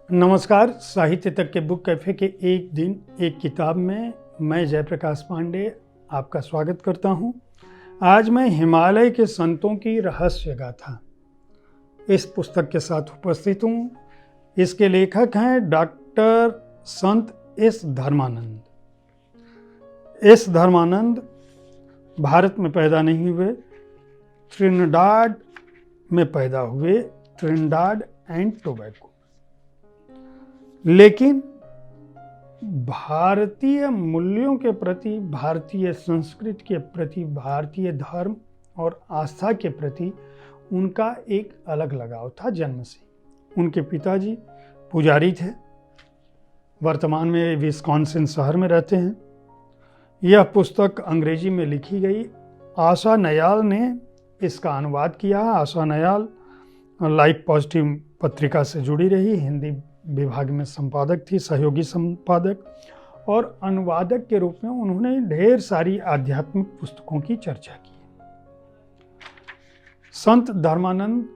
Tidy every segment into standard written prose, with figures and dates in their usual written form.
नमस्कार। साहित्य तक के बुक कैफ़े के एक दिन एक किताब में मैं जयप्रकाश पांडे आपका स्वागत करता हूं। आज मैं हिमालय के संतों की रहस्य गाथा इस पुस्तक के साथ उपस्थित हूं। इसके लेखक हैं डॉक्टर संत एस धर्मानंद। एस धर्मानंद भारत में पैदा नहीं हुए, त्रिनिडाद में पैदा हुए, त्रिनिडाद एंड टोबैगो। लेकिन भारतीय मूल्यों के प्रति, भारतीय संस्कृति के प्रति, भारतीय धर्म और आस्था के प्रति उनका एक अलग लगाव था जन्म से। उनके पिताजी पुजारी थे, वर्तमान में विस्कॉन्सिन शहर में रहते हैं। यह पुस्तक अंग्रेजी में लिखी गई। आशा नयाल ने इसका अनुवाद किया। आशा नयाल लाइफ पॉजिटिव पत्रिका से जुड़ी रही, हिंदी विभाग में संपादक थी, सहयोगी संपादक, और अनुवादक के रूप में उन्होंने ढेर सारी आध्यात्मिक पुस्तकों की चर्चा की। संत धर्मानंद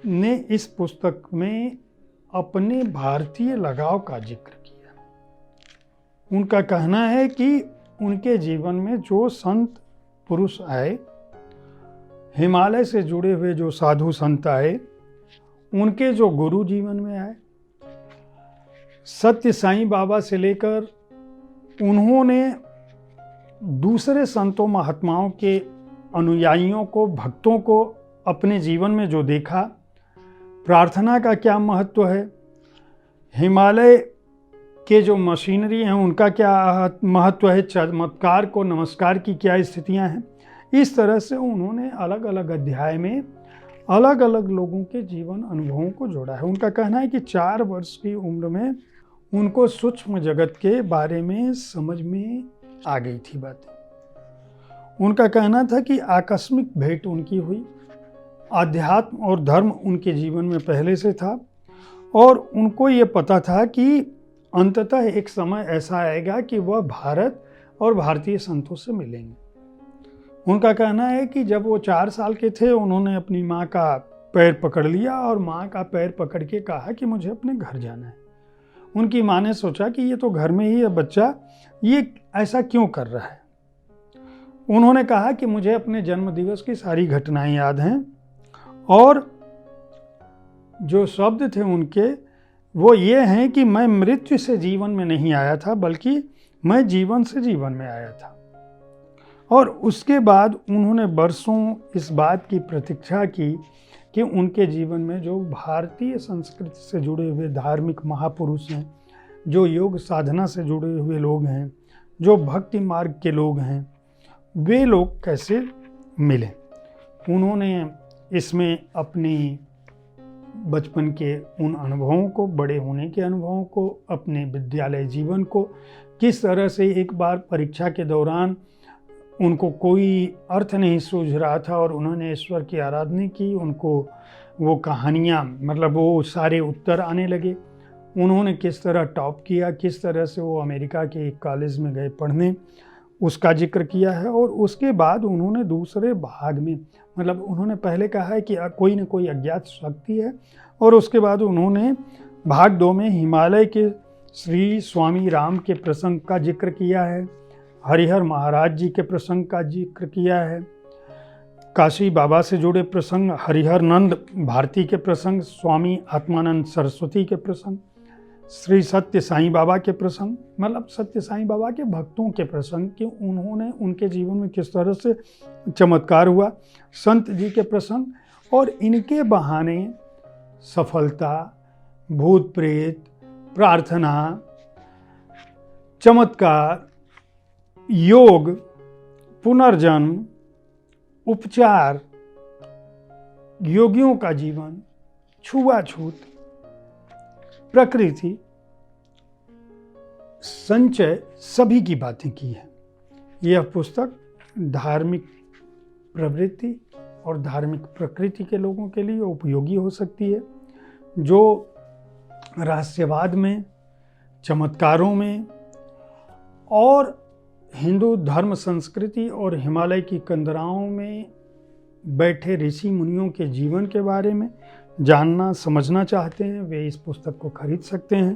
ने इस पुस्तक में अपने भारतीय लगाव का जिक्र किया। उनका कहना है कि उनके जीवन में जो संत पुरुष आए, हिमालय से जुड़े हुए जो साधु संत आए, उनके जो गुरु जीवन में आए, सत्य साईं बाबा से लेकर उन्होंने दूसरे संतों महात्माओं के अनुयायियों को, भक्तों को अपने जीवन में जो देखा, प्रार्थना का क्या महत्व है, हिमालय के जो मशीनरी हैं उनका क्या महत्व है, चमत्कार को नमस्कार की क्या स्थितियां हैं, इस तरह से उन्होंने अलग अलग अध्याय में अलग अलग लोगों के जीवन अनुभवों को जोड़ा है। उनका कहना है कि 4 वर्ष की उम्र में उनको सूक्ष्म जगत के बारे में समझ में आ गई थी बातें। उनका कहना था कि आकस्मिक भेंट उनकी हुई। आध्यात्म और धर्म उनके जीवन में पहले से था और उनको ये पता था कि अंततः एक समय ऐसा आएगा कि वह भारत और भारतीय संतों से मिलेंगे। उनका कहना है कि जब वो 4 साल के थे, उन्होंने अपनी माँ का पैर पकड़ लिया और माँ का पैर पकड़ के कहा कि मुझे अपने घर जाना है। उनकी माँ ने सोचा कि ये तो घर में ही है बच्चा, ये ऐसा क्यों कर रहा है। उन्होंने कहा कि मुझे अपने जन्म दिवस की सारी घटनाएं याद हैं और जो शब्द थे उनके वो ये हैं कि मैं मृत्यु से जीवन में नहीं आया था, बल्कि मैं जीवन से जीवन में आया था। और उसके बाद उन्होंने वर्षों इस बात की प्रतीक्षा की कि उनके जीवन में जो भारतीय संस्कृति से जुड़े हुए धार्मिक महापुरुष हैं, जो योग साधना से जुड़े हुए लोग हैं, जो भक्ति मार्ग के लोग हैं, वे लोग कैसे मिले। उन्होंने इसमें अपनी बचपन के उन अनुभवों को, बड़े होने के अनुभवों को, अपने विद्यालय जीवन को, किस तरह से एक बार परीक्षा के दौरान उनको कोई अर्थ नहीं सूझ रहा था और उन्होंने ईश्वर की आराधना की, उनको वो कहानियाँ, मतलब वो सारे उत्तर आने लगे। उन्होंने किस तरह टॉप किया, किस तरह से वो अमेरिका के एक कॉलेज में गए पढ़ने, उसका जिक्र किया है। और उसके बाद उन्होंने दूसरे भाग में, मतलब उन्होंने पहले कहा है कि कोई न कोई अज्ञात शक्ति है, और उसके बाद उन्होंने भाग 2 में हिमालय के श्री स्वामी राम के प्रसंग का जिक्र किया है, हरिहर महाराज जी के प्रसंग का जिक्र किया है, काशी बाबा से जुड़े प्रसंग, हरिहर नंद भारती के प्रसंग, स्वामी आत्मानंद सरस्वती के प्रसंग, श्री सत्य साईं बाबा के प्रसंग, मतलब सत्य साईं बाबा के भक्तों के प्रसंग कि उन्होंने उनके जीवन में किस तरह से चमत्कार हुआ, संत जी के प्रसंग, और इनके बहाने सफलता, भूत प्रेत, प्रार्थना, चमत्कार, योग, पुनर्जन्म, उपचार, योगियों का जीवन, छुआछूत, प्रकृति, संचय, सभी की बातें की है। यह पुस्तक धार्मिक प्रवृत्ति और धार्मिक प्रकृति के लोगों के लिए उपयोगी हो सकती है, जो रहस्यवाद में, चमत्कारों में और हिंदू धर्म संस्कृति और हिमालय की कंदराओं में बैठे ऋषि मुनियों के जीवन के बारे में, जानना समझना चाहते हैं वे इस पुस्तक को खरीद सकते हैं।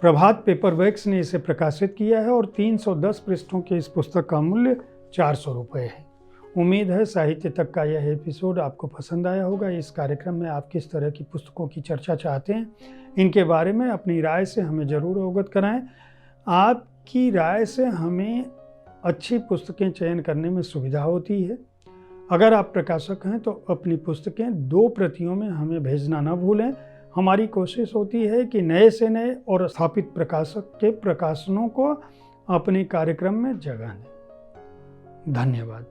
प्रभात पेपरवर्क्स ने इसे प्रकाशित किया है और 310 पृष्ठों के इस पुस्तक का मूल्य 400 रुपये है। उम्मीद है साहित्य तक का यह एपिसोड आपको पसंद आया होगा। इस कार्यक्रम में आप किस तरह की पुस्तकों की चर्चा चाहते हैं, इनके बारे में अपनी राय से हमें ज़रूर अवगत कराएं। आपकी राय से हमें अच्छी पुस्तकें चयन करने में सुविधा होती है। अगर आप प्रकाशक हैं तो अपनी पुस्तकें 2 प्रतियों में हमें भेजना न भूलें। हमारी कोशिश होती है कि नए से नए और स्थापित प्रकाशक के प्रकाशनों को अपने कार्यक्रम में जगह दें। धन्यवाद।